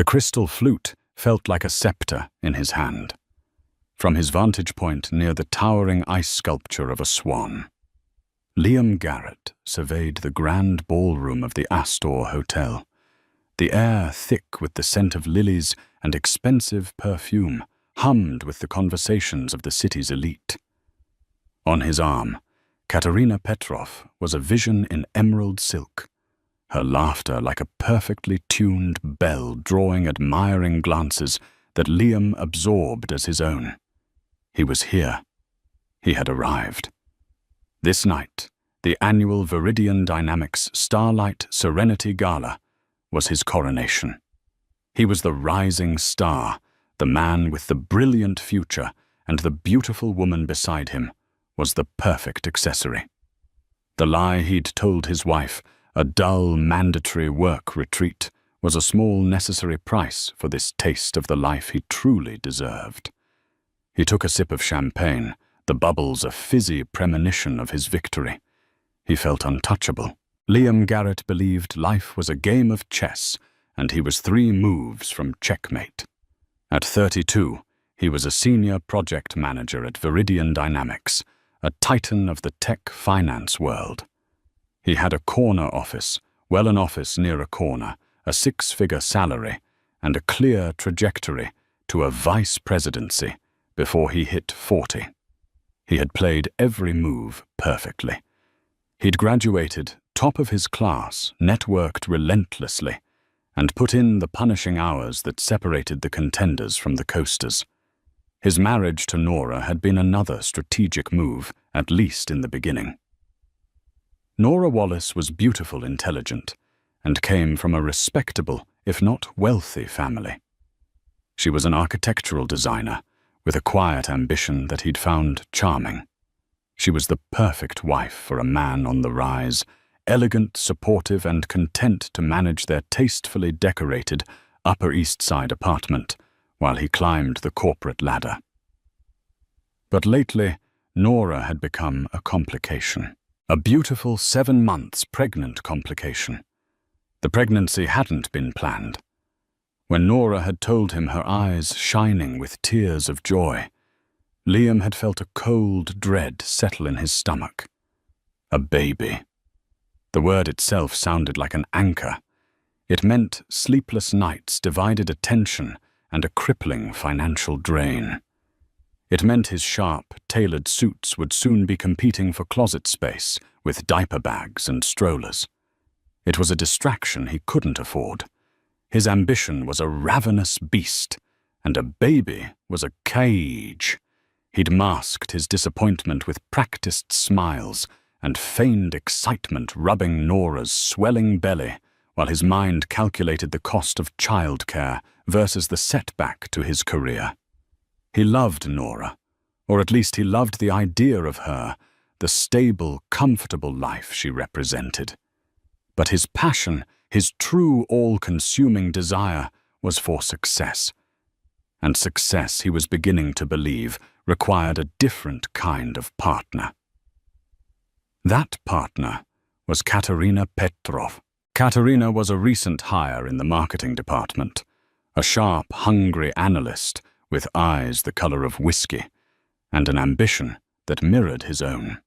The crystal flute felt like a scepter in his hand, from his vantage point near the towering ice sculpture of a swan. Liam Garrett surveyed the grand ballroom of the Astor Hotel, the air thick with the scent of lilies and expensive perfume, hummed with the conversations of the city's elite. On his arm, Katerina Petrov was a vision in emerald silk, her laughter like a perfectly tuned bell drawing admiring glances that Liam absorbed as his own. He was here. He had arrived. This night, the annual Viridian Dynamics Starlight Serenity Gala was his coronation. He was the rising star, the man with the brilliant future, and the beautiful woman beside him was the perfect accessory. The lie he'd told his wife, a dull, mandatory work retreat, was a small necessary price for this taste of the life he truly deserved. He took a sip of champagne, the bubbles a fizzy premonition of his victory. He felt untouchable. Liam Garrett believed life was a game of chess, and he was 3 moves from checkmate. At 32, he was a senior project manager at Viridian Dynamics, a titan of the tech finance world. He had a corner office, well, an office near a corner, a 6-figure salary, and a clear trajectory to a vice presidency before he hit 40. He had played every move perfectly. He'd graduated top of his class, networked relentlessly, and put in the punishing hours that separated the contenders from the coasters. His marriage to Nora had been another strategic move, at least in the beginning. Nora Wallace was beautiful, intelligent, and came from a respectable, if not wealthy, family. She was an architectural designer, with a quiet ambition that he'd found charming. She was the perfect wife for a man on the rise, elegant, supportive, and content to manage their tastefully decorated Upper East Side apartment while he climbed the corporate ladder. But lately, Nora had become a complication, a beautiful 7 months pregnant complication. The pregnancy hadn't been planned. When Nora had told him, her eyes shining with tears of joy, Liam had felt a cold dread settle in his stomach. A baby. The word itself sounded like an anchor. It meant sleepless nights, divided attention, and a crippling financial drain. It meant his sharp, tailored suits would soon be competing for closet space with diaper bags and strollers. It was a distraction he couldn't afford. His ambition was a ravenous beast, and a baby was a cage. He'd masked his disappointment with practiced smiles and feigned excitement, rubbing Nora's swelling belly, while his mind calculated the cost of childcare versus the setback to his career. He loved Nora, or at least he loved the idea of her, the stable, comfortable life she represented. But his passion, his true all-consuming desire, was for success. And success, he was beginning to believe, required a different kind of partner. That partner was Katerina Petrov. Katerina was a recent hire in the marketing department, a sharp, hungry analyst with eyes the color of whiskey and an ambition that mirrored his own.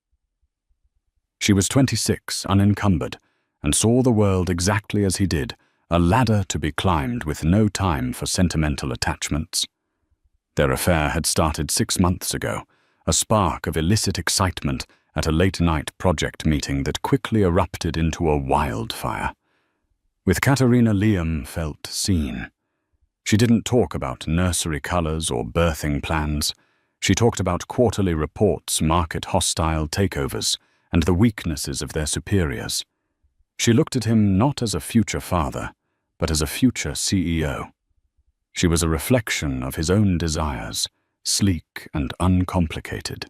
She was 26, unencumbered, and saw the world exactly as he did, a ladder to be climbed with no time for sentimental attachments. Their affair had started 6 months ago, a spark of illicit excitement at a late-night project meeting that quickly erupted into a wildfire. With Katerina, Liam felt seen. She didn't talk about nursery colors or birthing plans. She talked about quarterly reports, market-hostile takeovers, and the weaknesses of their superiors. She looked at him not as a future father, but as a future CEO. She was a reflection of his own desires, sleek and uncomplicated.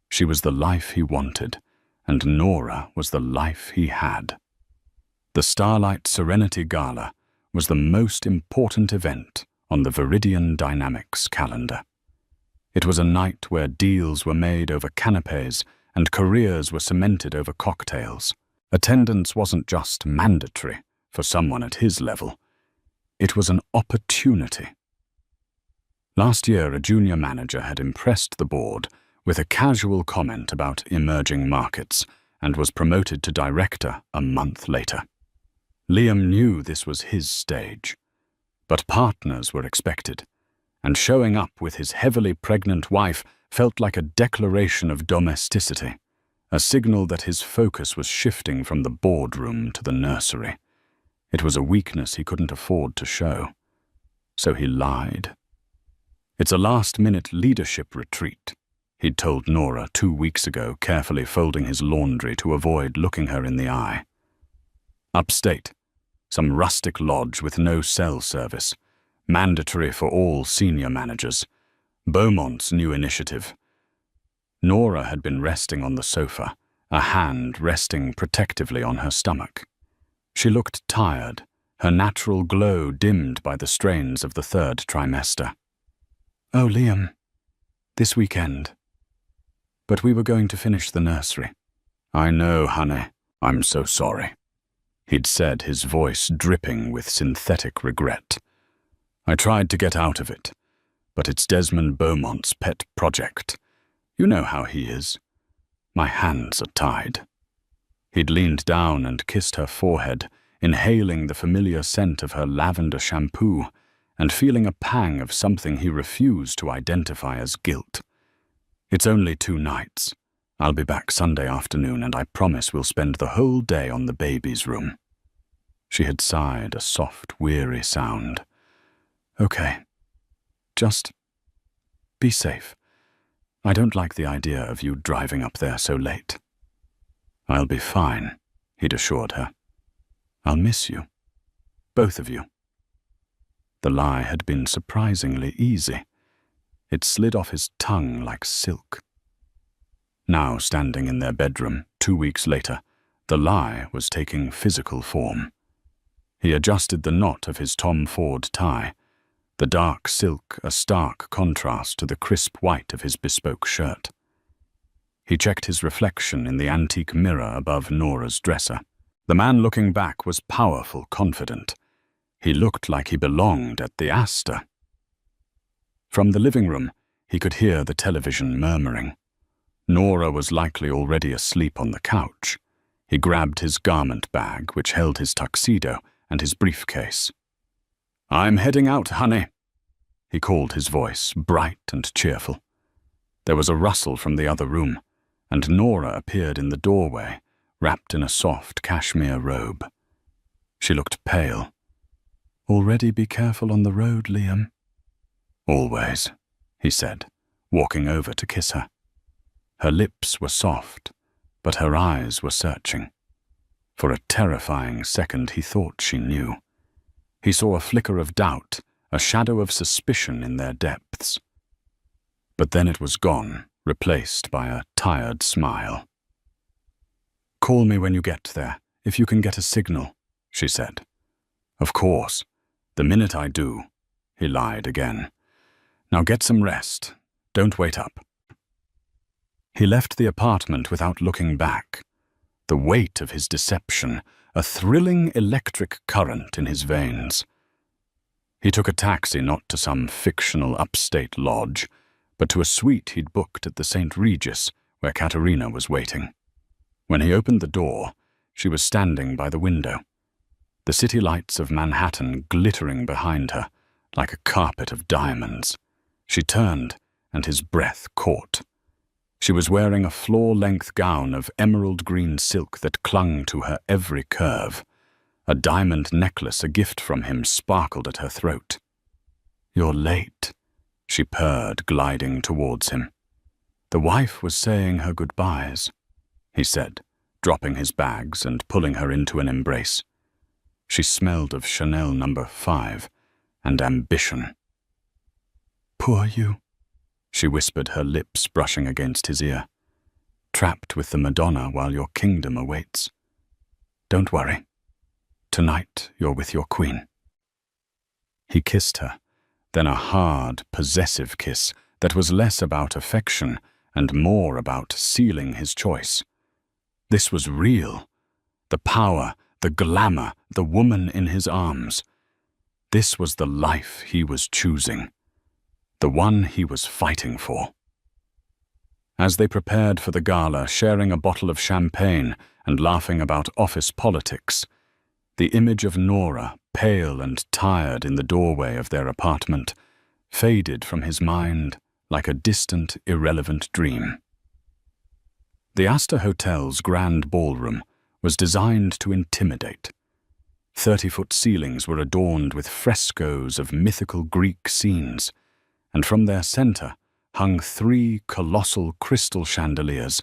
She was the life he wanted, and Nora was the life he had. The Starlight Serenity Gala was the most important event on the Viridian Dynamics calendar. It was a night where deals were made over canapes and careers were cemented over cocktails. Attendance wasn't just mandatory for someone at his level. It was an opportunity. Last year, a junior manager had impressed the board with a casual comment about emerging markets and was promoted to director a month later. Liam knew this was his stage, but partners were expected, and showing up with his heavily pregnant wife felt like a declaration of domesticity, a signal that his focus was shifting from the boardroom to the nursery. It was a weakness he couldn't afford to show, so he lied. It's a last-minute leadership retreat, he'd told Nora 2 weeks ago, carefully folding his laundry to avoid looking her in the eye. Upstate, some rustic lodge with no cell service, mandatory for all senior managers. Beaumont's new initiative. Nora had been resting on the sofa, a hand resting protectively on her stomach. She looked tired, her natural glow dimmed by the strains of the 3rd trimester. "Oh, Liam, this weekend. But we were going to finish the nursery." "I know, honey. I'm so sorry," he'd said, his voice dripping with synthetic regret. "I tried to get out of it, but it's Desmond Beaumont's pet project. You know how he is. My hands are tied." He'd leaned down and kissed her forehead, inhaling the familiar scent of her lavender shampoo and feeling a pang of something he refused to identify as guilt. "It's only 2 nights. I'll be back Sunday afternoon, and I promise we'll spend the whole day on the baby's room." She had sighed, a soft, weary sound. "Okay. Just be safe. I don't like the idea of you driving up there so late." "I'll be fine," he'd assured her. "I'll miss you. Both of you." The lie had been surprisingly easy. It slid off his tongue like silk. Now, standing in their bedroom, 2 weeks later, the lie was taking physical form. He adjusted the knot of his Tom Ford tie, the dark silk a stark contrast to the crisp white of his bespoke shirt. He checked his reflection in the antique mirror above Nora's dresser. The man looking back was powerful, confident. He looked like he belonged at the Astor. From the living room, he could hear the television murmuring. Nora was likely already asleep on the couch. He grabbed his garment bag, which held his tuxedo, and his briefcase. "I'm heading out, honey," he called, his voice bright and cheerful. There was a rustle from the other room, and Nora appeared in the doorway, wrapped in a soft cashmere robe. She looked pale. "Already be careful on the road, Liam." "Always," he said, walking over to kiss her. Her lips were soft, but her eyes were searching. For a terrifying second he thought she knew. He saw a flicker of doubt, a shadow of suspicion in their depths. But then it was gone, replaced by a tired smile. "Call me when you get there, if you can get a signal," she said. "Of course. The minute I do," he lied again. "Now get some rest. Don't wait up." He left the apartment without looking back. The weight of his deception, a thrilling electric current in his veins. He took a taxi not to some fictional upstate lodge, but to a suite he'd booked at the St. Regis, where Katerina was waiting. When he opened the door, she was standing by the window, the city lights of Manhattan glittering behind her like a carpet of diamonds. She turned, and his breath caught. She was wearing a floor-length gown of emerald green silk that clung to her every curve. A diamond necklace, a gift from him, sparkled at her throat. "You're late," she purred, gliding towards him. "The wife was saying her goodbyes," he said, dropping his bags and pulling her into an embrace. She smelled of Chanel No. 5 and ambition. "Poor you," she whispered, her lips brushing against his ear. "Trapped with the Madonna while your kingdom awaits. Don't worry. Tonight you're with your queen." He kissed her, then a hard, possessive kiss that was less about affection and more about sealing his choice. This was real. The power, the glamour, the woman in his arms. This was the life he was choosing, the one he was fighting for. As they prepared for the gala, sharing a bottle of champagne and laughing about office politics, the image of Nora, pale and tired in the doorway of their apartment, faded from his mind like a distant, irrelevant dream. The Astor Hotel's grand ballroom was designed to intimidate. 30-foot ceilings were adorned with frescoes of mythical Greek scenes, and from their center hung 3 colossal crystal chandeliers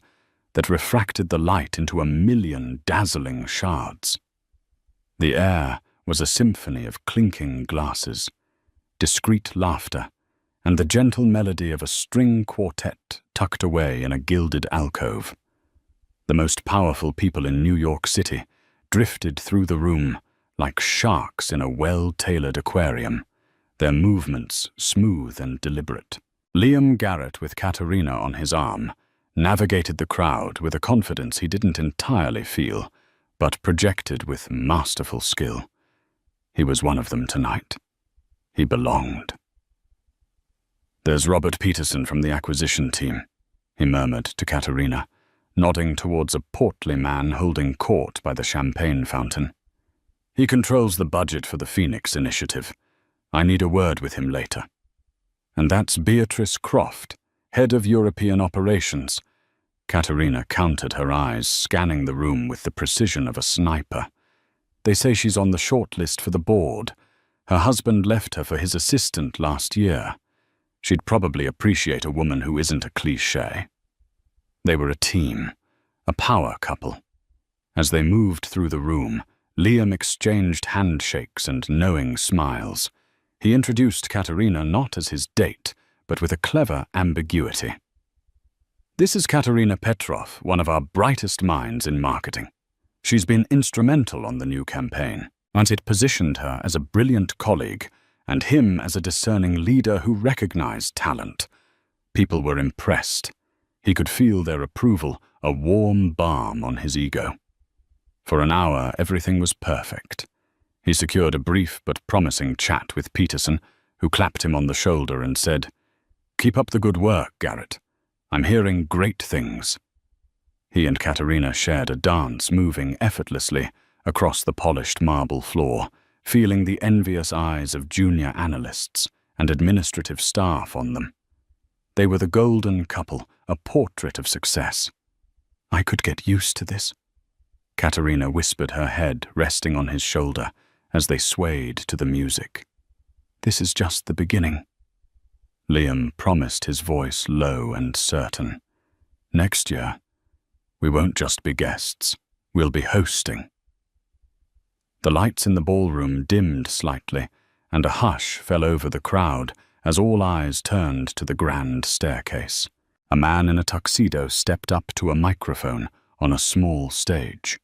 that refracted the light into 1,000,000 dazzling shards. The air was a symphony of clinking glasses, discreet laughter, and the gentle melody of a string quartet tucked away in a gilded alcove. The most powerful people in New York City drifted through the room like sharks in a well-tailored aquarium, their movements smooth and deliberate. Liam Garrett, with Katerina on his arm, navigated the crowd with a confidence he didn't entirely feel, but projected with masterful skill. He was one of them tonight. He belonged. "There's Robert Peterson from the acquisition team," he murmured to Katerina, nodding towards a portly man holding court by the champagne fountain. "He controls the budget for the Phoenix Initiative. I need a word with him later." "And that's Beatrice Croft, head of European operations." Katerina counted her eyes, scanning the room with the precision of a sniper. "They say she's on the short list for the board. Her husband left her for his assistant last year. She'd probably appreciate a woman who isn't a cliché." They were a team, a power couple. As they moved through the room, Liam exchanged handshakes and knowing smiles. He introduced Katerina not as his date, but with a clever ambiguity. "This is Katerina Petrov, one of our brightest minds in marketing. She's been instrumental on the new campaign, and it positioned her as a brilliant colleague and him as a discerning leader who recognized talent. People were impressed. He could feel their approval, a warm balm on his ego. For an hour, everything was perfect. He secured a brief but promising chat with Peterson, who clapped him on the shoulder and said, "Keep up the good work, Garrett. I'm hearing great things." He and Katerina shared a dance, moving effortlessly across the polished marble floor, feeling the envious eyes of junior analysts and administrative staff on them. They were the golden couple, a portrait of success. "I could get used to this." Katerina whispered, her head resting on his shoulder as they swayed to the music. "This is just the beginning." Liam promised, his voice low and certain. "Next year, we won't just be guests, we'll be hosting." The lights in the ballroom dimmed slightly, and a hush fell over the crowd as all eyes turned to the grand staircase. A man in a tuxedo stepped up to a microphone on a small stage.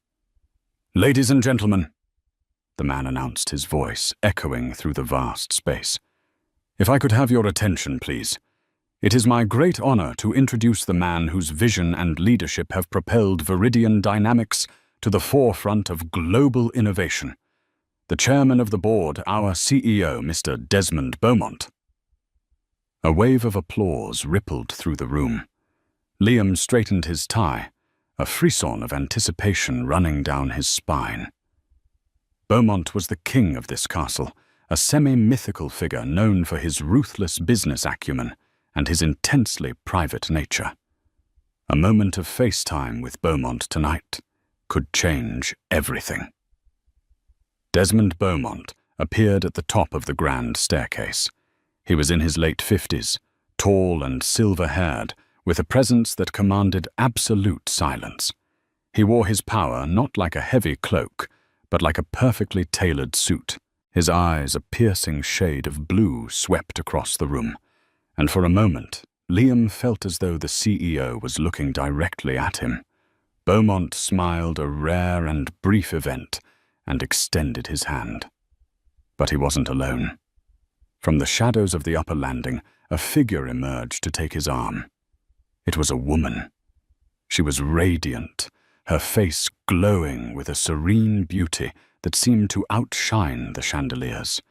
"Ladies and gentlemen," the man announced, his voice echoing through the vast space. "If I could have your attention, please. It is my great honor to introduce the man whose vision and leadership have propelled Viridian Dynamics to the forefront of global innovation. The chairman of the board, our CEO, Mr. Desmond Beaumont." A wave of applause rippled through the room. Liam straightened his tie, a frisson of anticipation running down his spine. Beaumont was the king of this castle, a semi-mythical figure known for his ruthless business acumen and his intensely private nature. A moment of FaceTime with Beaumont tonight could change everything. Desmond Beaumont appeared at the top of the grand staircase. He was in his late 50s, tall and silver-haired, with a presence that commanded absolute silence. He wore his power not like a heavy cloak, but like a perfectly tailored suit. His eyes, a piercing shade of blue, swept across the room, and for a moment, Liam felt as though the CEO was looking directly at him. Beaumont smiled, a rare and brief event, and extended his hand. But he wasn't alone. From the shadows of the upper landing, a figure emerged to take his arm. It was a woman. She was radiant, her face glowing with a serene beauty that seemed to outshine the chandeliers.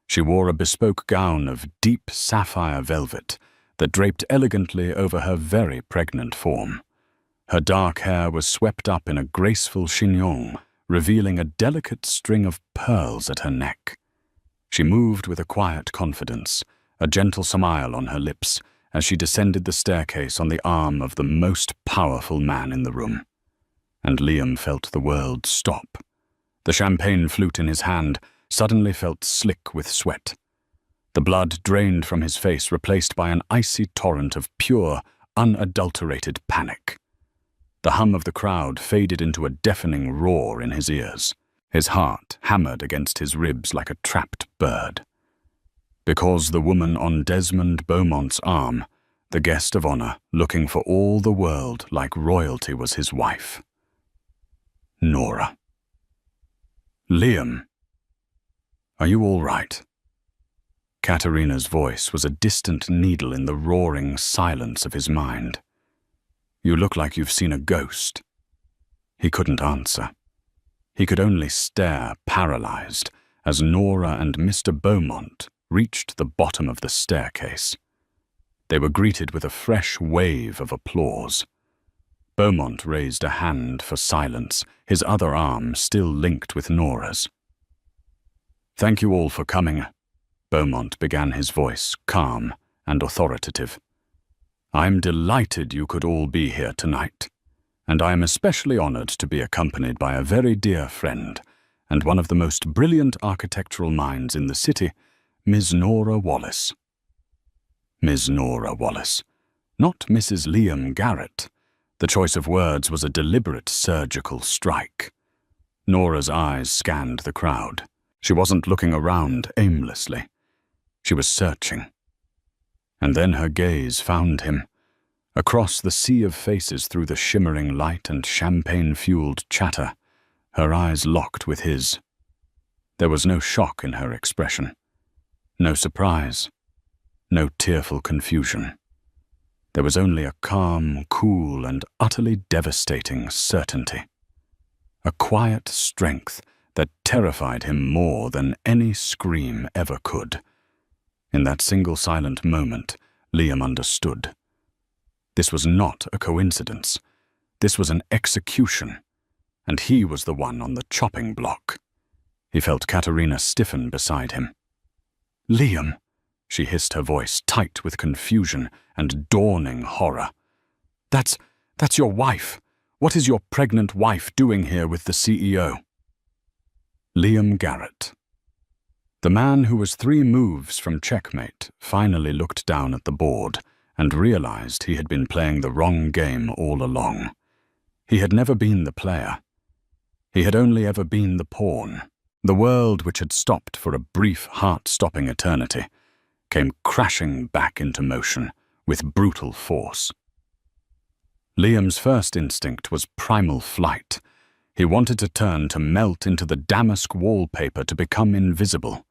She wore a bespoke gown of deep sapphire velvet that draped elegantly over her very pregnant form. Her dark hair was swept up in a graceful chignon, revealing a delicate string of pearls at her neck. She moved with a quiet confidence, a gentle smile on her lips, as she descended the staircase on the arm of the most powerful man in the room. And Liam felt the world stop. The champagne flute in his hand suddenly felt slick with sweat. The blood drained from his face, replaced by an icy torrent of pure, unadulterated panic. The hum of the crowd faded into a deafening roar in his ears. His heart hammered against his ribs like a trapped bird. Because the woman on Desmond Beaumont's arm, the guest of honor, looking for all the world like royalty, was his wife. Nora. Liam, are you all right? Katerina's voice was a distant needle in the roaring silence of his mind. You look like you've seen a ghost. He couldn't answer. He could only stare, paralyzed, as Nora and Mr. Beaumont reached the bottom of the staircase. They were greeted with a fresh wave of applause. Beaumont raised a hand for silence, his other arm still linked with Nora's. Thank you all for coming, Beaumont began, his voice calm and authoritative. I'm delighted you could all be here tonight, and I am especially honored to be accompanied by a very dear friend and one of the most brilliant architectural minds in the city, Miss Nora Wallace. Miss Nora Wallace, not Mrs. Liam Garrett. The choice of words was a deliberate surgical strike. Nora's eyes scanned the crowd. She wasn't looking around aimlessly. She was searching. And then her gaze found him. Across the sea of faces, through the shimmering light and champagne-fueled chatter, her eyes locked with his. There was no shock in her expression, no surprise, no tearful confusion. There was only a calm, cool, and utterly devastating certainty. A quiet strength that terrified him more than any scream ever could. In that single silent moment, Liam understood. This was not a coincidence. This was an execution, and he was the one on the chopping block. He felt Katerina stiffen beside him. Liam, she hissed, her voice tight with confusion and dawning horror. That's your wife. What is your pregnant wife doing here with the CEO? Liam Garrett. The man who was 3 moves from checkmate finally looked down at the board and realized he had been playing the wrong game all along. He had never been the player. He had only ever been the pawn. The world, which had stopped for a brief, heart-stopping eternity, came crashing back into motion with brutal force. Liam's first instinct was primal flight. He wanted to turn, to melt into the damask wallpaper, to become invisible.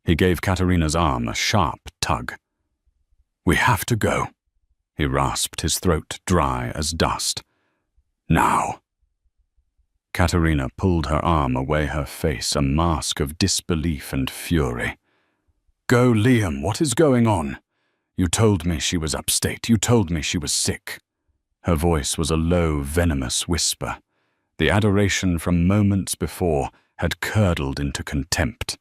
He gave Katerina's arm a sharp tug. We have to go, he rasped, his throat dry as dust. Now. Katerina pulled her arm away, her face a mask of disbelief and fury. Go, Liam, what is going on? You told me she was upstate. You told me she was sick. Her voice was a low, venomous whisper. The adoration from moments before had curdled into contempt.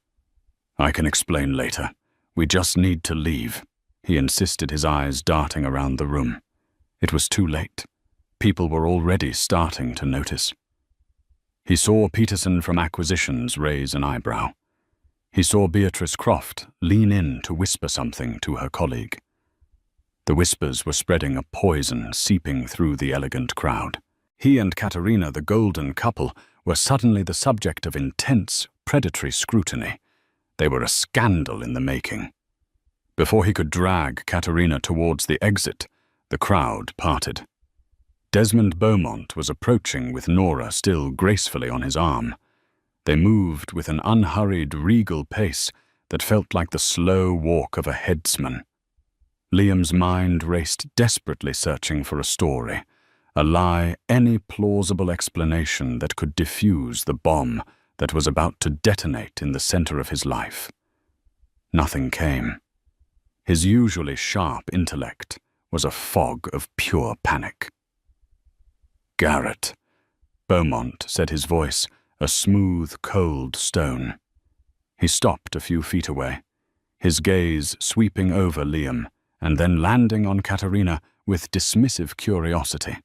I can explain later. We just need to leave, he insisted, his eyes darting around the room. It was too late. People were already starting to notice. He saw Peterson from Acquisitions raise an eyebrow. He saw Beatrice Croft lean in to whisper something to her colleague. The whispers were spreading a poison seeping through the elegant crowd. He and Katerina, the golden couple, were suddenly the subject of intense, predatory scrutiny. They were a scandal in the making. Before he could drag Katerina towards the exit, the crowd parted. Desmond Beaumont was approaching with Nora still gracefully on his arm. They moved with an unhurried, regal pace that felt like the slow walk of a headsman. Liam's mind raced, desperately searching for a story, a lie, any plausible explanation that could defuse the bomb that was about to detonate in the center of his life. Nothing came. His usually sharp intellect was a fog of pure panic. "Garrett," Beaumont said, his voice a smooth, cold stone. He stopped a few feet away, his gaze sweeping over Liam and then landing on Katerina with dismissive curiosity.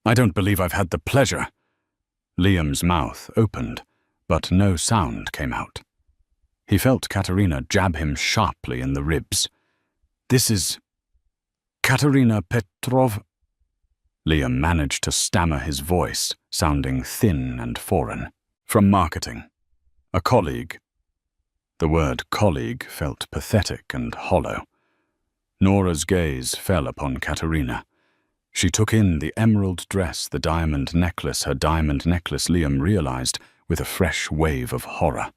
"I don't believe I've had the pleasure." Liam's mouth opened, but no sound came out. He felt Katerina jab him sharply in the ribs. "This is Katerina Petrov." Liam managed to stammer his voice, sounding thin and foreign. "From marketing. A colleague." The word colleague felt pathetic and hollow. Nora's gaze fell upon Katerina. She took in the emerald dress, the diamond necklace, her diamond necklace, Liam realized, with a fresh wave of horror.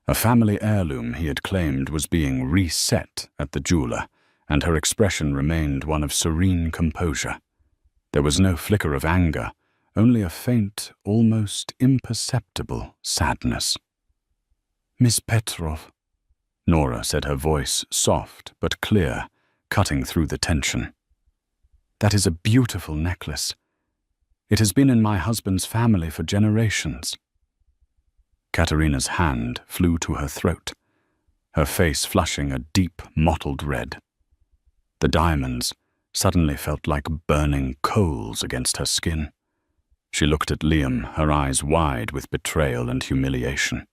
A family heirloom he had claimed was being reset at the jeweler, and her expression remained one of serene composure. There was no flicker of anger, only a faint, almost imperceptible sadness. "Miss Petrov," Nora said, her voice soft but clear, cutting through the tension. "That is a beautiful necklace. It has been in my husband's family for generations." Katerina's hand flew to her throat, her face flushing a deep, mottled red. The diamonds suddenly felt like burning coals against her skin. She looked at Liam, her eyes wide with betrayal and humiliation.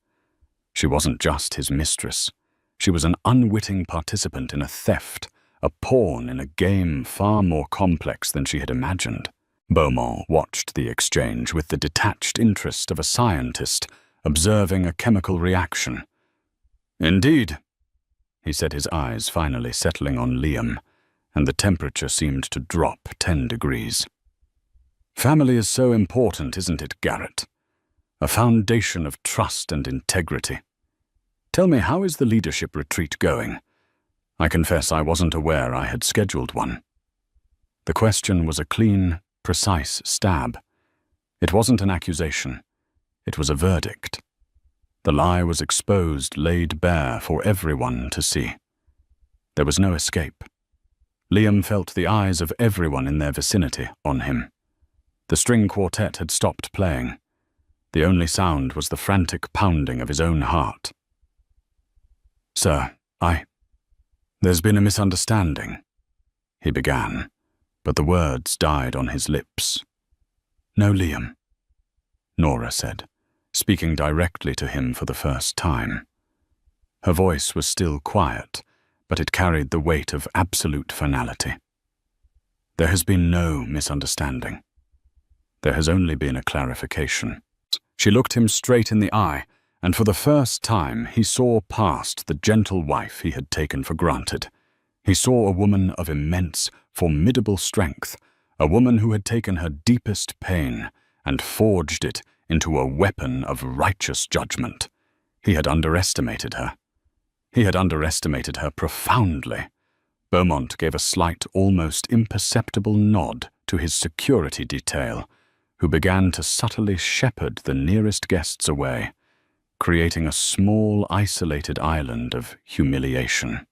She wasn't just his mistress. She was an unwitting participant in a theft, a pawn in a game far more complex than she had imagined. Beaumont watched the exchange with the detached interest of a scientist observing a chemical reaction. "Indeed," he said, his eyes finally settling on Liam, and the temperature seemed to drop 10 degrees. "Family is so important, isn't it, Garrett? A foundation of trust and integrity. Tell me, how is the leadership retreat going? I confess I wasn't aware I had scheduled one." The question was a clean, precise stab. It wasn't an accusation. It was a verdict. The lie was exposed, laid bare for everyone to see. There was no escape. Liam felt the eyes of everyone in their vicinity on him. The string quartet had stopped playing. The only sound was the frantic pounding of his own heart. "Sir, there's been a misunderstanding," he began, but the words died on his lips. "No, Liam," Nora said, speaking directly to him for the first time. Her voice was still quiet, but it carried the weight of absolute finality. "There has been no misunderstanding. There has only been a clarification." She looked him straight in the eye, and for the first time he saw past the gentle wife he had taken for granted. He saw a woman of immense, formidable strength, a woman who had taken her deepest pain and forged it into a weapon of righteous judgment. He had underestimated her. He had underestimated her profoundly. Beaumont gave a slight, almost imperceptible nod to his security detail, who began to subtly shepherd the nearest guests away, creating a small, isolated island of humiliation.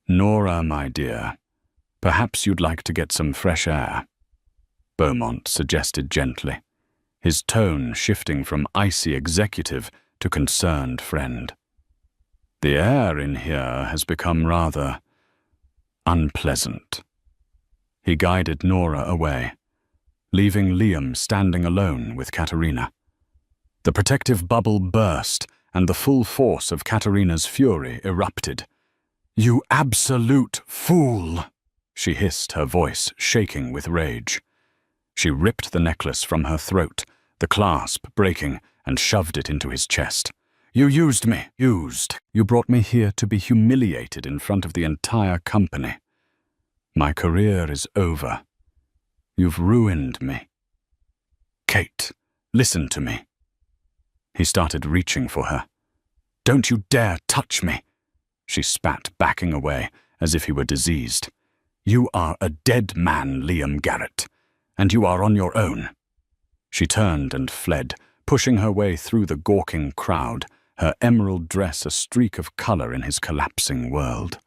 "Nora, my dear, perhaps you'd like to get some fresh air," Beaumont suggested gently, his tone shifting from icy executive to concerned friend. "The air in here has become rather unpleasant." He guided Nora away, leaving Liam standing alone with Katerina. The protective bubble burst, and the full force of Katerina's fury erupted. "You absolute fool!" she hissed, her voice shaking with rage. She ripped the necklace from her throat, the clasp breaking, and shoved it into his chest. "You used me, You brought me here to be humiliated in front of the entire company. My career is over. You've ruined me. Kate, listen to me." He started reaching for her. "Don't you dare touch me," she spat, backing away as if he were diseased. "You are a dead man, Liam Garrett, and you are on your own." She turned and fled, pushing her way through the gawking crowd, her emerald dress a streak of color in his collapsing world.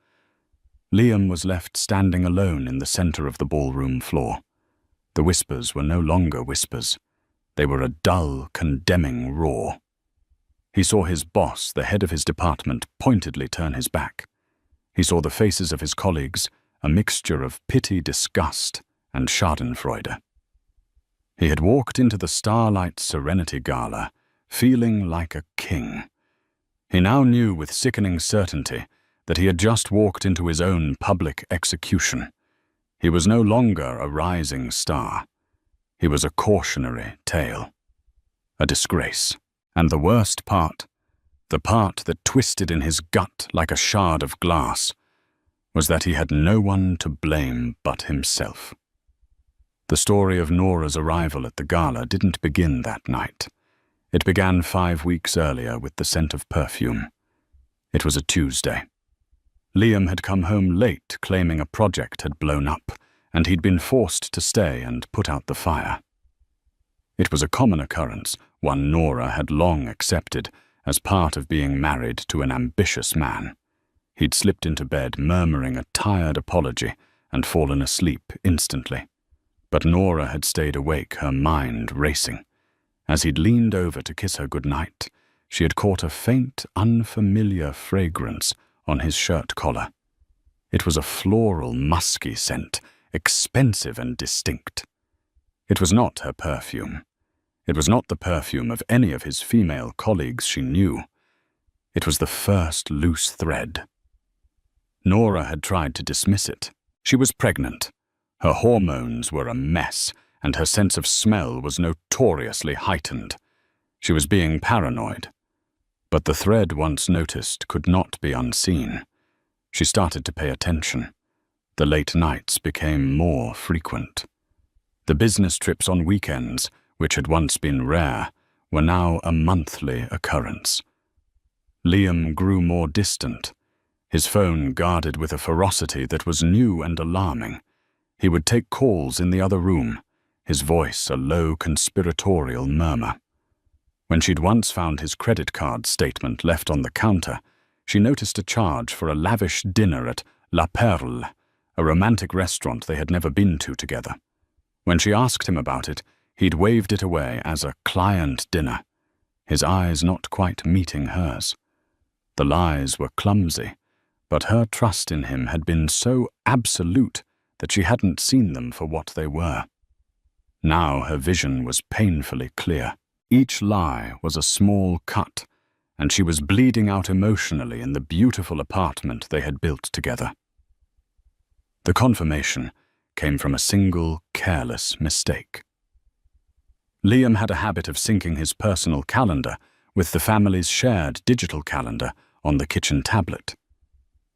Liam was left standing alone in the center of the ballroom floor. The whispers were no longer whispers. They were a dull, condemning roar. He saw his boss, the head of his department, pointedly turn his back. He saw the faces of his colleagues, a mixture of pity, disgust, and schadenfreude. He had walked into the Starlight Serenity Gala, feeling like a king. He now knew with sickening certainty that he had just walked into his own public execution. He was no longer a rising star. He was a cautionary tale, a disgrace. And the worst part, the part that twisted in his gut like a shard of glass, was that he had no one to blame but himself. The story of Nora's arrival at the gala didn't begin that night. It began 5 weeks earlier with the scent of perfume. It was a Tuesday. Liam had come home late, claiming a project had blown up, and he'd been forced to stay and put out the fire. It was a common occurrence, one Nora had long accepted as part of being married to an ambitious man. He'd slipped into bed murmuring a tired apology and fallen asleep instantly. But Nora had stayed awake, her mind racing. As he'd leaned over to kiss her goodnight, she had caught a faint, unfamiliar fragrance on his shirt collar. It was a floral, musky scent, expensive and distinct. It was not her perfume. It was not the perfume of any of his female colleagues she knew. It was the first loose thread. Nora had tried to dismiss it. She was pregnant. Her hormones were a mess, and her sense of smell was notoriously heightened. She was being paranoid. But the thread once noticed could not be unseen. She started to pay attention. The late nights became more frequent. The business trips on weekends, which had once been rare, were now a monthly occurrence. Liam grew more distant, his phone guarded with a ferocity that was new and alarming. He would take calls in the other room, his voice a low conspiratorial murmur. When she'd once found his credit card statement left on the counter, she noticed a charge for a lavish dinner at La Perle, a romantic restaurant they had never been to together. When she asked him about it, he'd waved it away as a client dinner, his eyes not quite meeting hers. The lies were clumsy, but her trust in him had been so absolute that she hadn't seen them for what they were. Now her vision was painfully clear. Each lie was a small cut, and she was bleeding out emotionally in the beautiful apartment they had built together. The confirmation came from a single careless mistake. Liam had a habit of syncing his personal calendar with the family's shared digital calendar on the kitchen tablet.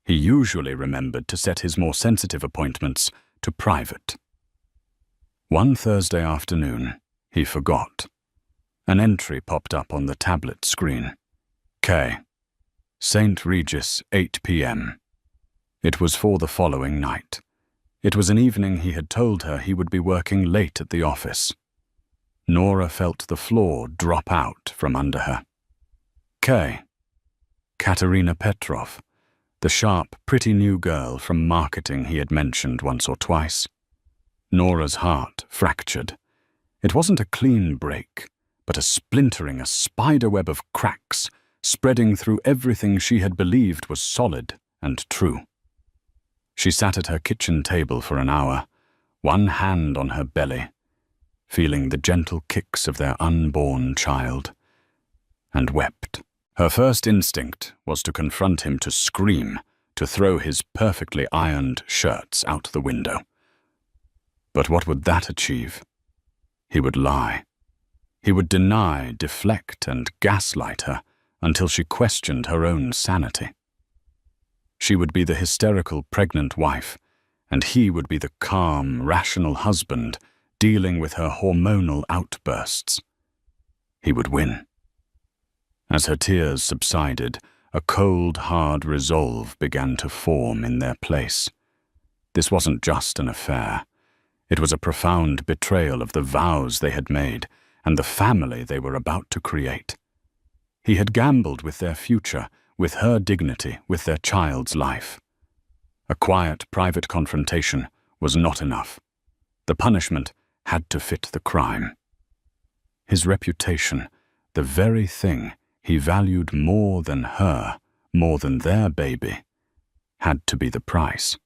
He usually remembered to set his more sensitive appointments to private. One Thursday afternoon, he forgot. An entry popped up on the tablet screen. K. St. Regis, 8 p.m. It was for the following night. It was an evening he had told her he would be working late at the office. Nora felt the floor drop out from under her. K. Katerina Petrov, the sharp, pretty new girl from marketing he had mentioned once or twice. Nora's heart fractured. It wasn't a clean break, but a splintering, a spiderweb of cracks, spreading through everything she had believed was solid and true. She sat at her kitchen table for an hour, one hand on her belly, feeling the gentle kicks of their unborn child, and wept. Her first instinct was to confront him, to scream, to throw his perfectly ironed shirts out the window. But what would that achieve? He would lie. He would deny, deflect, and gaslight her until she questioned her own sanity. She would be the hysterical pregnant wife, and he would be the calm, rational husband dealing with her hormonal outbursts. He would win. As her tears subsided, a cold, hard resolve began to form in their place. This wasn't just an affair. It was a profound betrayal of the vows they had made and the family they were about to create. He had gambled with their future, with her dignity, with their child's life. A quiet, private confrontation was not enough. The punishment had to fit the crime. His reputation, the very thing he valued more than her, more than their baby, had to be the price.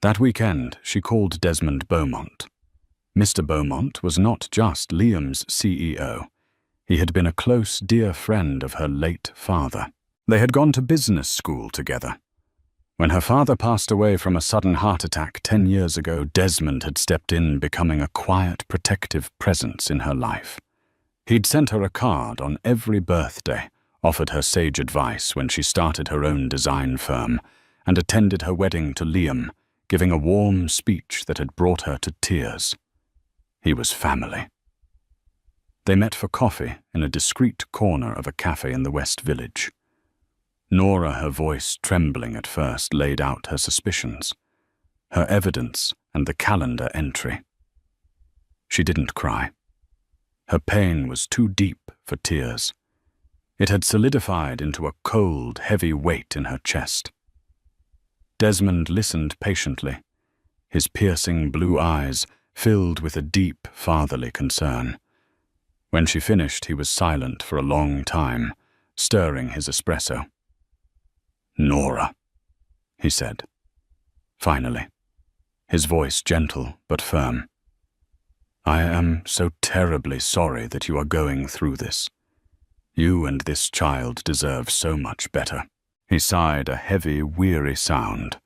That weekend, she called Desmond Beaumont. Mr. Beaumont was not just Liam's CEO. He had been a close, dear friend of her late father. They had gone to business school together. When her father passed away from a sudden heart attack 10 years ago, Desmond had stepped in, becoming a quiet, protective presence in her life. He'd sent her a card on every birthday, offered her sage advice when she started her own design firm, and attended her wedding to Liam, giving a warm speech that had brought her to tears. He was family. They met for coffee in a discreet corner of a cafe in the West Village. Nora, her voice trembling at first, laid out her suspicions, her evidence and the calendar entry. She didn't cry. Her pain was too deep for tears. It had solidified into a cold, heavy weight in her chest. Desmond listened patiently, his piercing blue eyes filled with a deep fatherly concern. When she finished, he was silent for a long time, stirring his espresso. "Nora," he said, finally, his voice gentle but firm. "I am so terribly sorry that you are going through this. You and this child deserve so much better." He sighed, a heavy, weary sound.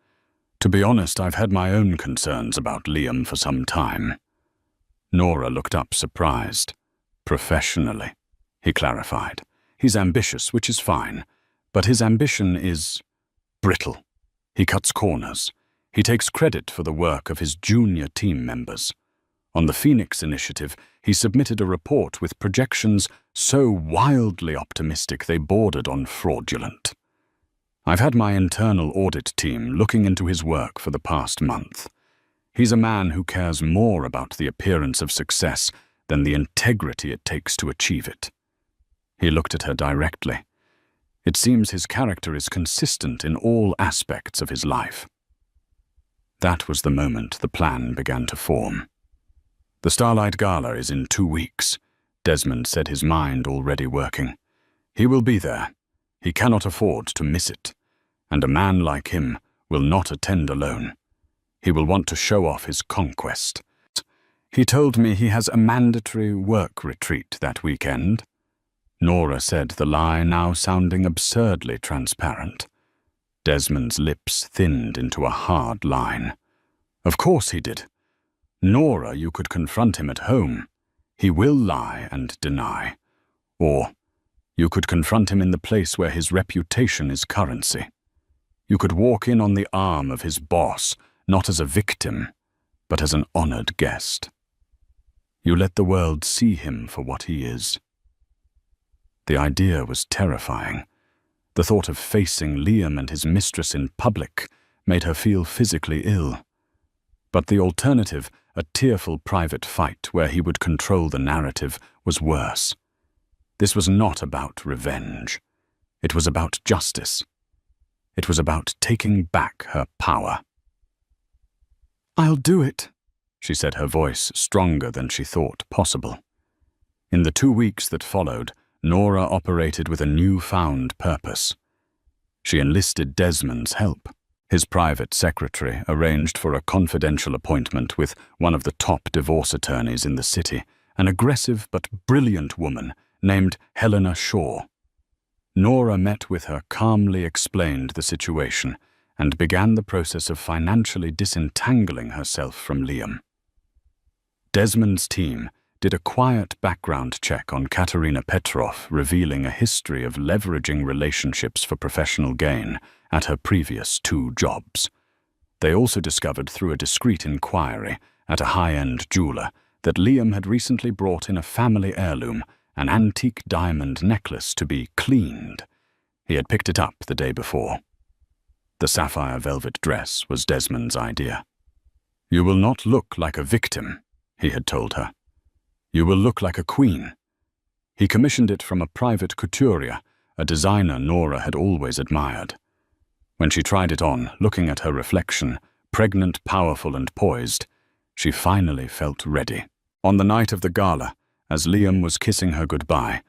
"To be honest, I've had my own concerns about Liam for some time." Nora looked up surprised. "Professionally," he clarified. "He's ambitious, which is fine, but his ambition is brittle. He cuts corners. He takes credit for the work of his junior team members. On the Phoenix Initiative, he submitted a report with projections so wildly optimistic they bordered on fraudulent. I've had my internal audit team looking into his work for the past month. He's a man who cares more about the appearance of success than the integrity it takes to achieve it." He looked at her directly. "It seems his character is consistent in all aspects of his life." That was the moment the plan began to form. "The Starlight Gala is in 2 weeks," Desmond said, his mind already working. "He will be there. He cannot afford to miss it. And a man like him will not attend alone. He will want to show off his conquest. He told me he has a mandatory work retreat that weekend." Nora said, the lie now sounding absurdly transparent. Desmond's lips thinned into a hard line. "Of course he did. Nora, you could confront him at home. He will lie and deny. Or you could confront him in the place where his reputation is currency. You could walk in on the arm of his boss, not as a victim, but as an honored guest. You let the world see him for what he is." The idea was terrifying. The thought of facing Liam and his mistress in public made her feel physically ill. But the alternative, a tearful private fight where he would control the narrative, was worse. This was not about revenge. It was about justice. It was about taking back her power. "I'll do it," she said, her voice stronger than she thought possible. In the 2 weeks that followed, Nora operated with a newfound purpose. She enlisted Desmond's help. His private secretary arranged for a confidential appointment with one of the top divorce attorneys in the city, an aggressive but brilliant woman named Helena Shaw. Nora met with her, calmly explained the situation, and began the process of financially disentangling herself from Liam. Desmond's team did a quiet background check on Katerina Petrov, revealing a history of leveraging relationships for professional gain at her previous 2 jobs. They also discovered through a discreet inquiry at a high-end jeweler that Liam had recently brought in a family heirloom, an antique diamond necklace to be cleaned. He had picked it up the day before. The sapphire velvet dress was Desmond's idea. "You will not look like a victim," he had told her. "You will look like a queen. He commissioned it from a private couturier, a designer Nora had always admired. When she tried it on, looking at her reflection, pregnant, powerful, and poised, she finally felt ready. On the night of the gala, as Liam was kissing her goodbye,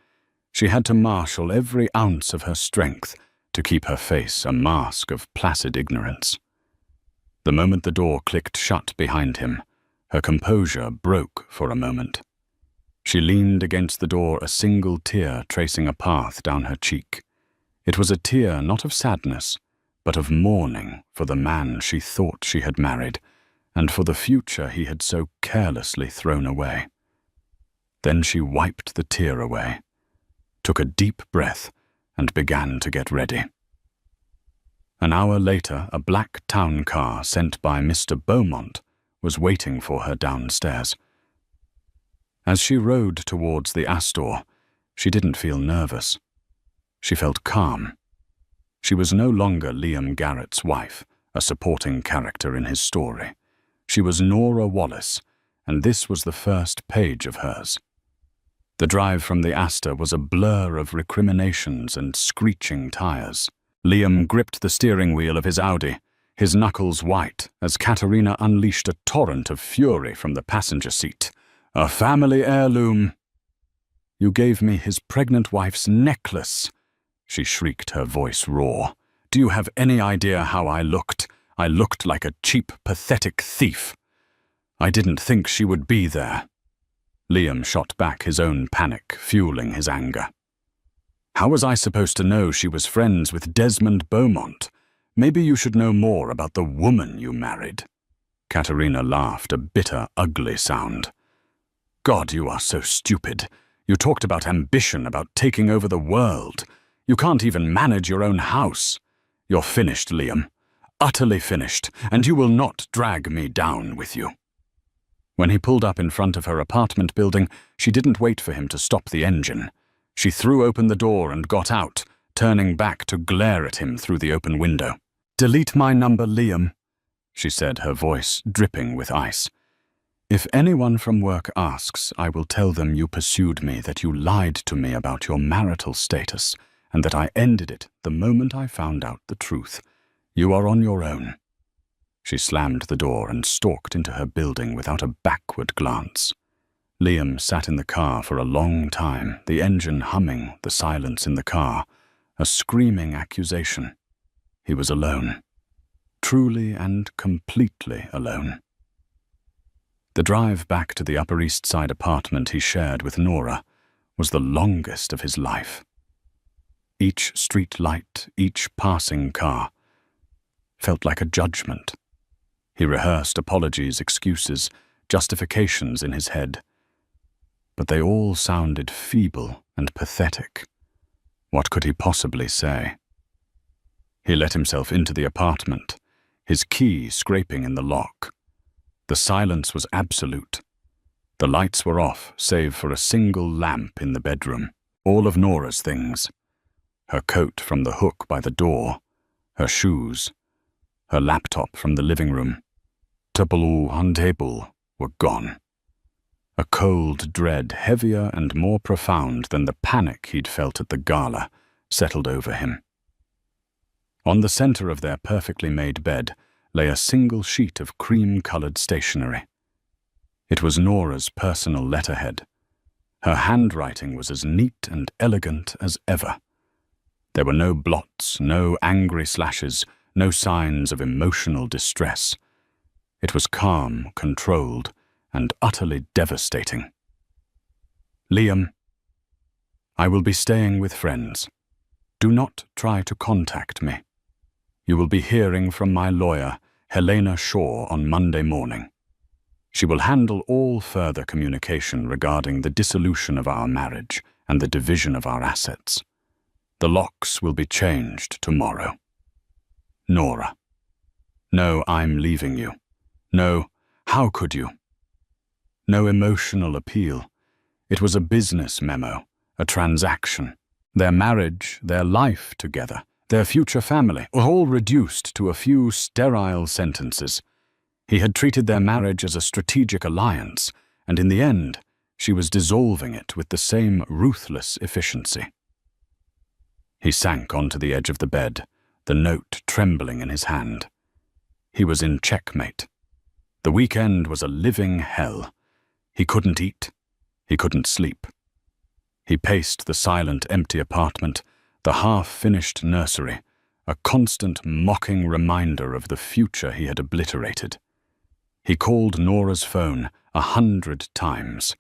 she had to marshal every ounce of her strength to keep her face a mask of placid ignorance. The moment the door clicked shut behind him, her composure broke for a moment. She leaned against the door, a single tear tracing a path down her cheek. It was a tear not of sadness, but of mourning for the man she thought she had married, and for the future he had so carelessly thrown away. Then she wiped the tear away, took a deep breath, and began to get ready. An hour later, a black town car sent by Mr. Beaumont was waiting for her downstairs. As she rode towards the Astor, she didn't feel nervous. She felt calm. She was no longer Liam Garrett's wife, a supporting character in his story. She was Nora Wallace, and this was the first page of hers. The drive from the Astor was a blur of recriminations and screeching tires. Liam gripped the steering wheel of his Audi, his knuckles white, as Katerina unleashed a torrent of fury from the passenger seat. "A family heirloom! You gave me his pregnant wife's necklace!" She shrieked, her voice raw. "Do you have any idea how I looked? I looked like a cheap, pathetic thief. I didn't think she would be there." Liam shot back his own panic, fueling his anger. "How was I supposed to know she was friends with Desmond Beaumont? Maybe you should know more about the woman you married." Katerina laughed, a bitter, ugly sound. "God, you are so stupid. You talked about ambition, about taking over the world. You can't even manage your own house. You're finished, Liam. Utterly finished, and you will not drag me down with you." When he pulled up in front of her apartment building, she didn't wait for him to stop the engine. She threw open the door and got out, turning back to glare at him through the open window. "Delete my number, Liam," she said, her voice dripping with ice. "If anyone from work asks, I will tell them you pursued me, that you lied to me about your marital status, and that I ended it the moment I found out the truth. You are on your own." She slammed the door and stalked into her building without a backward glance. Liam sat in the car for a long time, the engine humming, the silence in the car, a screaming accusation. He was alone, truly and completely alone. The drive back to the Upper East Side apartment he shared with Nora was the longest of his life. Each street light, each passing car, felt like a judgment. He rehearsed apologies, excuses, justifications in his head. But they all sounded feeble and pathetic. What could he possibly say? He let himself into the apartment, his key scraping in the lock. The silence was absolute. The lights were off, save for a single lamp in the bedroom. All of Nora's things. Her coat from the hook by the door, her shoes, her laptop from the living room, table and table were gone. A cold dread, heavier and more profound than the panic he'd felt at the gala, settled over him. On the center of their perfectly made bed lay a single sheet of cream-colored stationery. It was Nora's personal letterhead. Her handwriting was as neat and elegant as ever. There were no blots, no angry slashes, no signs of emotional distress. It was calm, controlled, and utterly devastating. "Liam, I will be staying with friends. Do not try to contact me. You will be hearing from my lawyer, Helena Shaw, on Monday morning. She will handle all further communication regarding the dissolution of our marriage and the division of our assets. The locks will be changed tomorrow. Nora." No, I'm leaving you. No, how could you? No emotional appeal. It was a business memo, a transaction. Their marriage, their life together, their future family, were all reduced to a few sterile sentences. He had treated their marriage as a strategic alliance, and in the end, she was dissolving it with the same ruthless efficiency. He sank onto the edge of the bed, the note trembling in his hand. He was in checkmate. The weekend was a living hell. He couldn't eat. He couldn't sleep. He paced the silent, empty apartment, the half-finished nursery, a constant mocking reminder of the future he had obliterated. He called Nora's phone 100 times.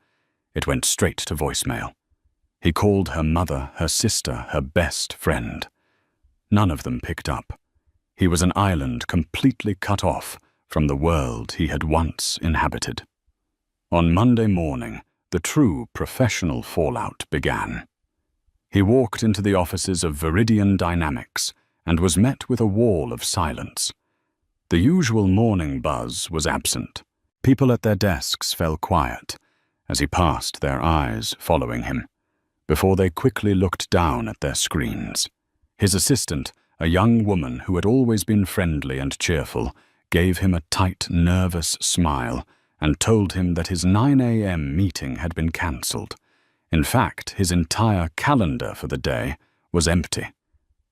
It went straight to voicemail. He called her mother, her sister, her best friend. None of them picked up. He was an island completely cut off from the world he had once inhabited. On Monday morning, the true professional fallout began. He walked into the offices of Viridian Dynamics and was met with a wall of silence. The usual morning buzz was absent. People at their desks fell quiet as he passed, their eyes following him, before they quickly looked down at their screens. His assistant, a young woman who had always been friendly and cheerful, gave him a tight, nervous smile and told him that his 9 a.m. meeting had been cancelled. In fact, his entire calendar for the day was empty.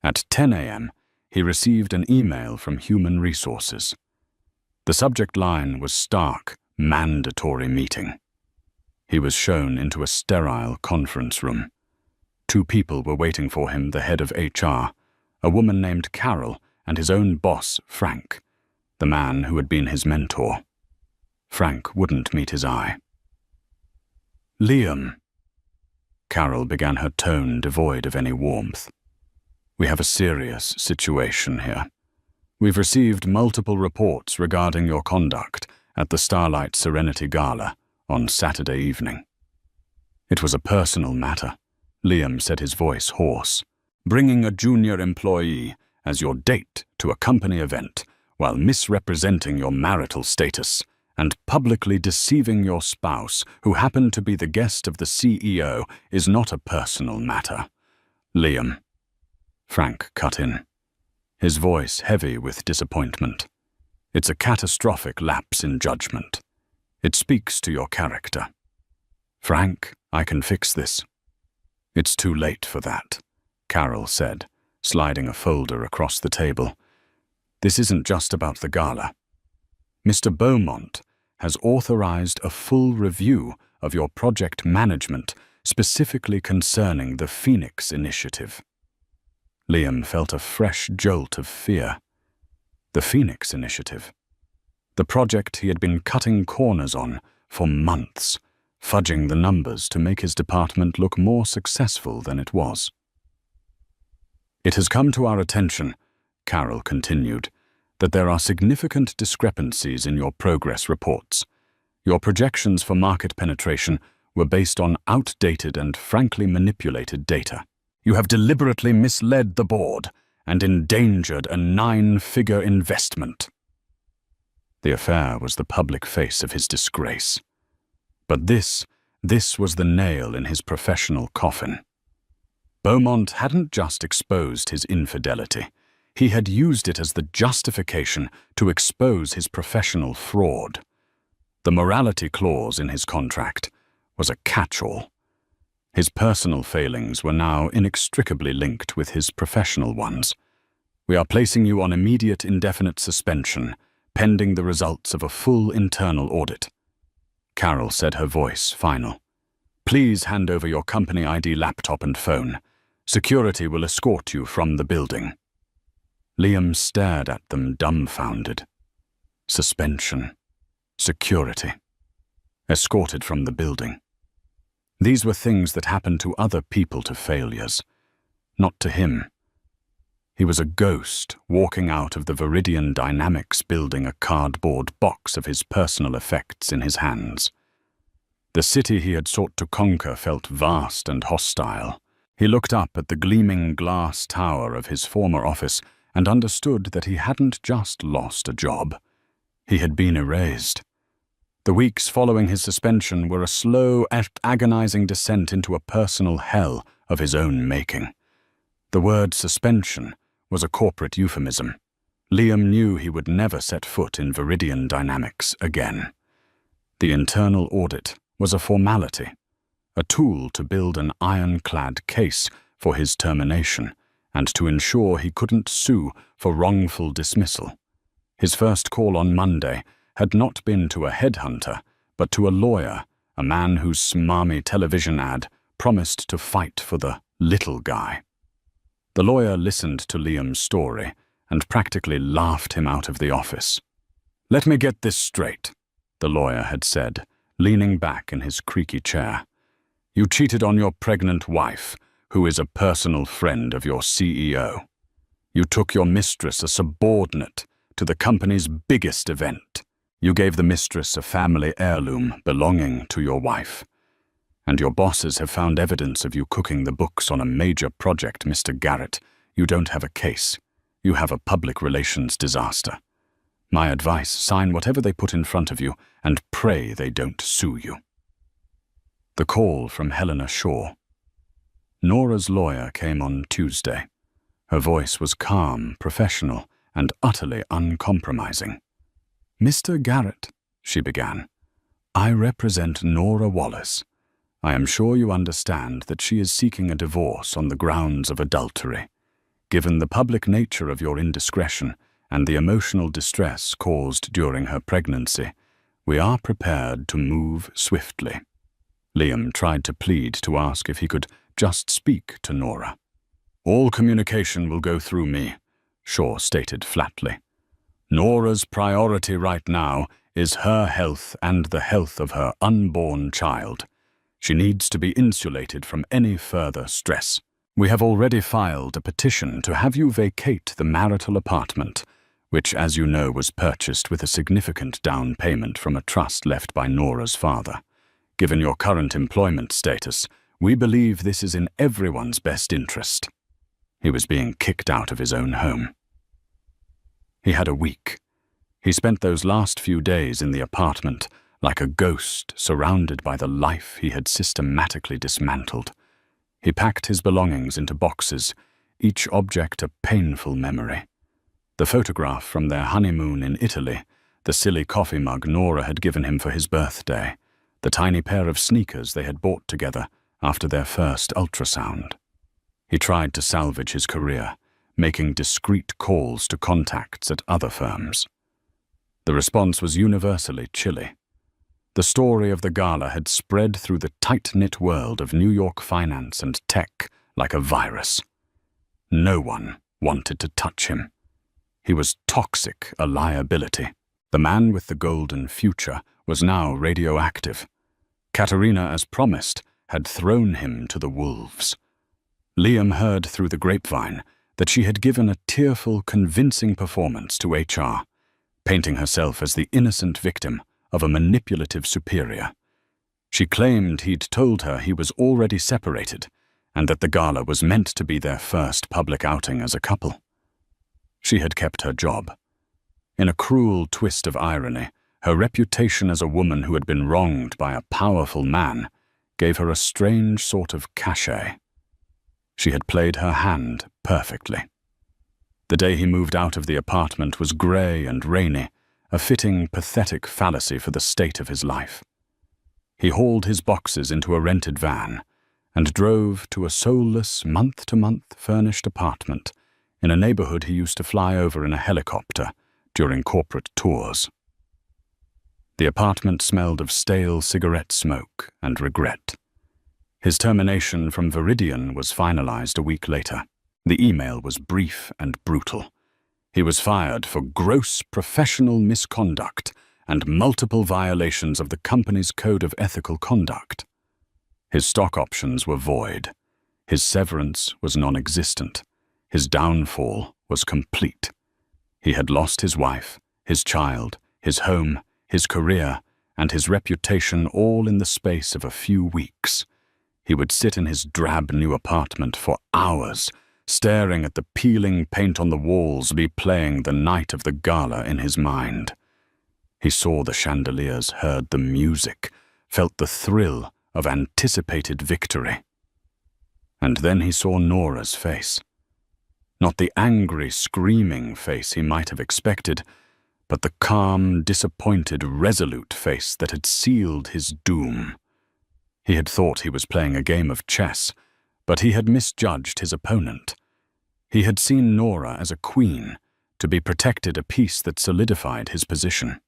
At 10 a.m., he received an email from Human Resources. The subject line was stark, mandatory meeting. He was shown into a sterile conference room. 2 people were waiting for him, the head of HR, a woman named Carol, and his own boss, Frank, the man who had been his mentor. Frank wouldn't meet his eye. "Liam," Carol began, her tone devoid of any warmth. "We have a serious situation here. We've received multiple reports regarding your conduct at the Starlight Serenity Gala on Saturday evening." It was a personal matter, Liam said, his voice hoarse. "Bringing a junior employee as your date to a company event while misrepresenting your marital status and publicly deceiving your spouse, who happened to be the guest of the CEO, is not a personal matter, Liam." Frank cut in, his voice heavy with disappointment. "It's a catastrophic lapse in judgment. It speaks to your character. Frank, I can fix this." "It's too late for that," Carol said, sliding a folder across the table. "This isn't just about the gala. Mr. Beaumont has authorized a full review of your project management, specifically concerning the Phoenix Initiative." Liam felt a fresh jolt of fear. The Phoenix Initiative. The project he had been cutting corners on for months, fudging the numbers to make his department look more successful than it was. "It has come to our attention," Carol continued, "that there are significant discrepancies in your progress reports. Your projections for market penetration were based on outdated and frankly manipulated data. You have deliberately misled the board and endangered a 9-figure investment." The affair was the public face of his disgrace. But this was the nail in his professional coffin. Beaumont hadn't just exposed his infidelity. He had used it as the justification to expose his professional fraud. The morality clause in his contract was a catch-all. His personal failings were now inextricably linked with his professional ones. "We are placing you on immediate indefinite suspension, pending the results of a full internal audit." Carol said, her voice final. "Please hand over your company ID laptop and phone. Security will escort you from the building." Liam stared at them dumbfounded. Suspension. Security. Escorted from the building. These were things that happened to other people to failures, not to him. He was a ghost walking out of the Viridian Dynamics building, a cardboard box of his personal effects in his hands. The city he had sought to conquer felt vast and hostile. He looked up at the gleaming glass tower of his former office and understood that he hadn't just lost a job. He had been erased. The weeks following his suspension were a slow, agonizing descent into a personal hell of his own making. The word suspension was a corporate euphemism. Liam knew he would never set foot in Viridian Dynamics again. The internal audit was a formality, a tool to build an ironclad case for his termination and to ensure he couldn't sue for wrongful dismissal. His first call on Monday had not been to a headhunter, but to a lawyer, a man whose smarmy television ad promised to fight for the little guy. The lawyer listened to Liam's story and practically laughed him out of the office. "Let me get this straight," the lawyer had said, leaning back in his creaky chair. "You cheated on your pregnant wife, who is a personal friend of your CEO. You took your mistress, a subordinate, to the company's biggest event. You gave the mistress a family heirloom belonging to your wife. And your bosses have found evidence of you cooking the books on a major project, Mr. Garrett. You don't have a case. You have a public relations disaster. My advice, sign whatever they put in front of you and pray they don't sue you." The call from Helena Shaw. Nora's lawyer came on Tuesday. Her voice was calm, professional, and utterly uncompromising. "Mr. Garrett," she began, "I represent Nora Wallace. I am sure you understand that she is seeking a divorce on the grounds of adultery. Given the public nature of your indiscretion and the emotional distress caused during her pregnancy, we are prepared to move swiftly." Liam tried to plead to ask if he could just speak to Nora. "All communication will go through me," Shaw stated flatly. "Nora's priority right now is her health and the health of her unborn child. She needs to be insulated from any further stress. We have already filed a petition to have you vacate the marital apartment, which, as you know, was purchased with a significant down payment from a trust left by Nora's father. Given your current employment status, we believe this is in everyone's best interest." He was being kicked out of his own home. He had a week. He spent those last few days in the apartment like a ghost surrounded by the life he had systematically dismantled. He packed his belongings into boxes, each object a painful memory. The photograph from their honeymoon in Italy, the silly coffee mug Nora had given him for his birthday, the tiny pair of sneakers they had bought together after their first ultrasound. He tried to salvage his career, making discreet calls to contacts at other firms. The response was universally chilly. The story of the Gala had spread through the tight-knit world of New York finance and tech like a virus. No one wanted to touch him. He was toxic, a liability. The man with the golden future was now radioactive. Katerina, as promised, had thrown him to the wolves. Liam heard through the grapevine that she had given a tearful, convincing performance to HR, painting herself as the innocent victim of a manipulative superior. She claimed he'd told her he was already separated and that the Gala was meant to be their first public outing as a couple. She had kept her job. In a cruel twist of irony, her reputation as a woman who had been wronged by a powerful man gave her a strange sort of cachet. She had played her hand perfectly. The day he moved out of the apartment was grey and rainy, a fitting, pathetic fallacy for the state of his life. He hauled his boxes into a rented van and drove to a soulless, month-to-month furnished apartment in a neighborhood he used to fly over in a helicopter during corporate tours. The apartment smelled of stale cigarette smoke and regret. His termination from Viridian was finalized a week later. The email was brief and brutal. He was fired for gross professional misconduct and multiple violations of the company's code of ethical conduct. His stock options were void. His severance was non-existent. His downfall was complete. He had lost his wife, his child, his home, his career, and his reputation all in the space of a few weeks. He would sit in his drab new apartment for hours, staring at the peeling paint on the walls, replaying the night of the Gala in his mind. He saw the chandeliers, heard the music, felt the thrill of anticipated victory. And then he saw Nora's face. Not the angry, screaming face he might have expected, but the calm, disappointed, resolute face that had sealed his doom. He had thought he was playing a game of chess, but he had misjudged his opponent. He had seen Nora as a queen, to be protected a piece that solidified his position.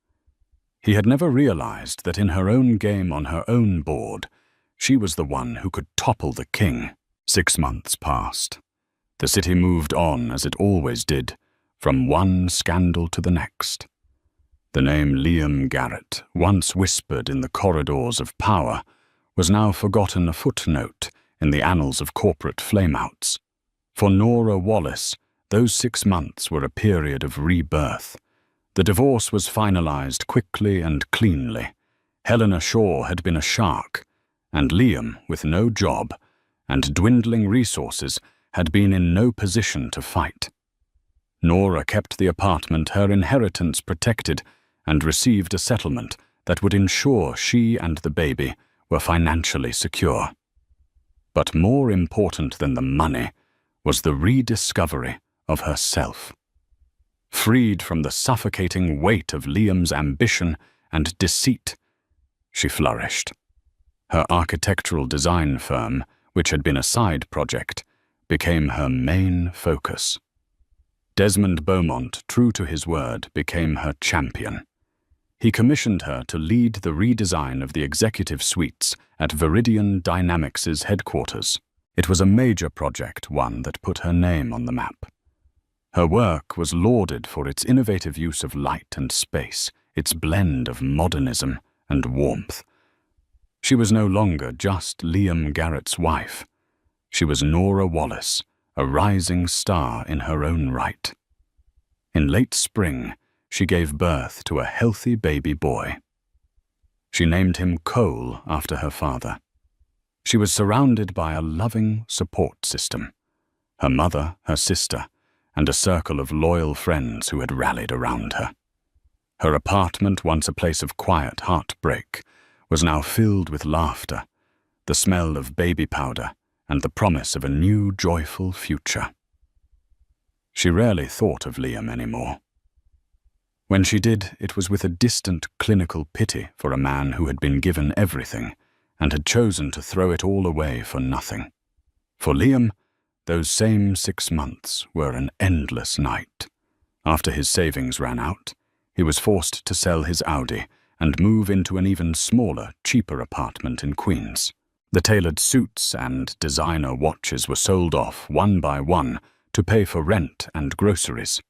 He had never realized that in her own game on her own board, she was the one who could topple the king. 6 months passed. The city moved on as it always did, from one scandal to the next. The name Liam Garrett, once whispered in the corridors of power, was now forgotten a footnote in the annals of corporate flameouts. For Nora Wallace, those 6 months were a period of rebirth. The divorce was finalized quickly and cleanly. Helena Shaw had been a shark, and Liam, with no job and dwindling resources, had been in no position to fight. Nora kept the apartment, her inheritance protected, and received a settlement that would ensure she and the baby were financially secure. But more important than the money was the rediscovery of herself. Freed from the suffocating weight of Liam's ambition and deceit, she flourished. Her architectural design firm, which had been a side project, became her main focus. Desmond Beaumont, true to his word, became her champion. He commissioned her to lead the redesign of the executive suites at Viridian Dynamics' headquarters. It was a major project, one that put her name on the map. Her work was lauded for its innovative use of light and space, its blend of modernism and warmth. She was no longer just Liam Garrett's wife. She was Nora Wallace, a rising star in her own right. In late spring, she gave birth to a healthy baby boy. She named him Cole after her father. She was surrounded by a loving support system, her mother, her sister, and a circle of loyal friends who had rallied around her. Her apartment, once a place of quiet heartbreak, was now filled with laughter, the smell of baby powder, and the promise of a new, joyful future. She rarely thought of Liam anymore. When she did, it was with a distant clinical pity for a man who had been given everything and had chosen to throw it all away for nothing. For Liam, those same 6 months were an endless night. After his savings ran out, he was forced to sell his Audi and move into an even smaller, cheaper apartment in Queens. The tailored suits and designer watches were sold off one by one to pay for rent and groceries.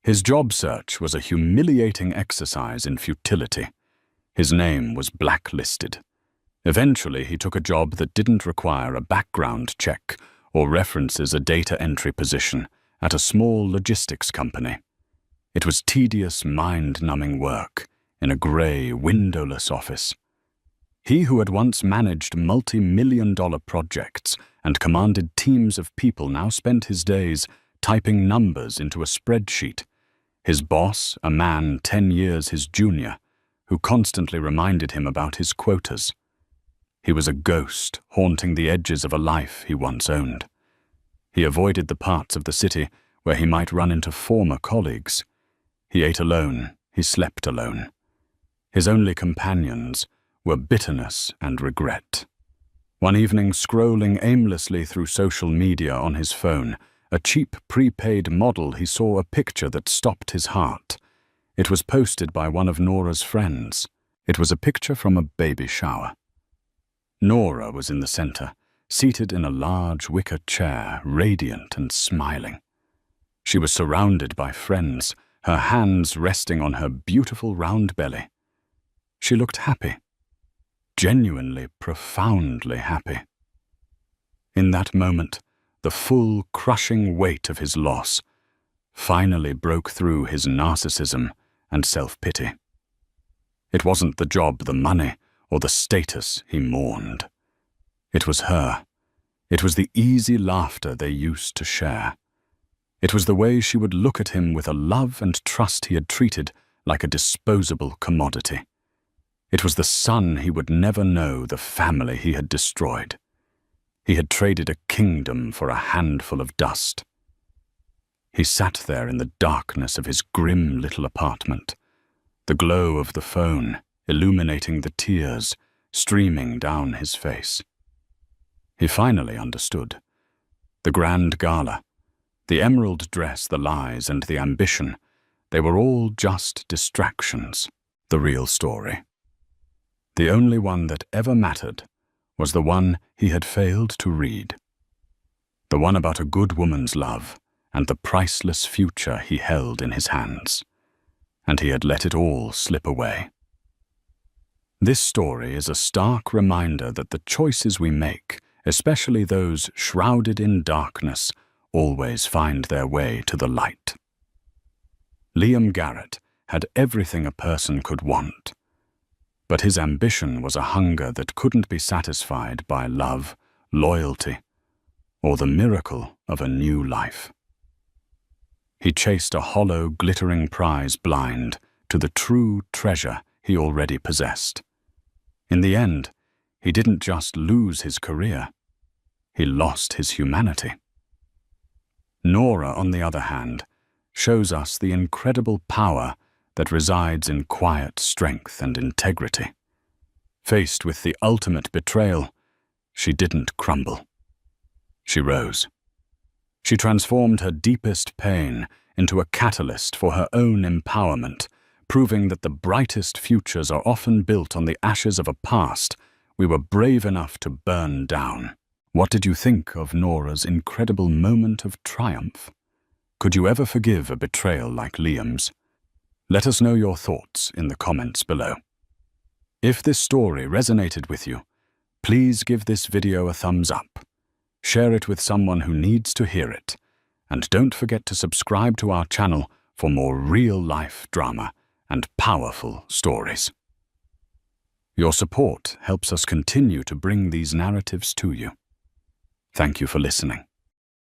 His job search was a humiliating exercise in futility. His name was blacklisted. Eventually, he took a job that didn't require a background check or references a data entry position at a small logistics company. It was tedious, mind-numbing work in a grey, windowless office. He who had once managed multi-million-dollar projects and commanded teams of people now spent his days typing numbers into a spreadsheet. His boss, a man 10 years his junior, who constantly reminded him about his quotas. He was a ghost haunting the edges of a life he once owned. He avoided the parts of the city where he might run into former colleagues. He ate alone, he slept alone. His only companions were bitterness and regret. One evening, scrolling aimlessly through social media on his phone, a cheap prepaid model, he saw a picture that stopped his heart. It was posted by one of Nora's friends. It was a picture from a baby shower. Nora was in the center, seated in a large wicker chair, radiant and smiling. She was surrounded by friends, her hands resting on her beautiful round belly. She looked happy, genuinely, profoundly happy. In that moment, the full, crushing weight of his loss finally broke through his narcissism and self-pity. It wasn't the job, the money, or the status he mourned. It was her. It was the easy laughter they used to share. It was the way she would look at him with a love and trust he had treated like a disposable commodity. It was the son he would never know, the family he had destroyed. He had traded a kingdom for a handful of dust. He sat there in the darkness of his grim little apartment, the glow of the phone illuminating the tears streaming down his face. He finally understood. The grand gala, the emerald dress, the lies, and the ambition, they were all just distractions. The real story, the only one that ever mattered, was the one he had failed to read. The one about a good woman's love and the priceless future he held in his hands. And he had let it all slip away. This story is a stark reminder that the choices we make, especially those shrouded in darkness, always find their way to the light. Liam Garrett had everything a person could want, but his ambition was a hunger that couldn't be satisfied by love, loyalty, or the miracle of a new life. He chased a hollow, glittering prize blind to the true treasure he already possessed. In the end, he didn't just lose his career, he lost his humanity. Nora, on the other hand, shows us the incredible power that resides in quiet strength and integrity. Faced with the ultimate betrayal, she didn't crumble. She rose. She transformed her deepest pain into a catalyst for her own empowerment, proving that the brightest futures are often built on the ashes of a past we were brave enough to burn down. What did you think of Nora's incredible moment of triumph? Could you ever forgive a betrayal like Liam's? Let us know your thoughts in the comments below. If this story resonated with you, please give this video a thumbs up. Share it with someone who needs to hear it. And don't forget to subscribe to our channel for more real-life drama and powerful stories. Your support helps us continue to bring these narratives to you. Thank you for listening.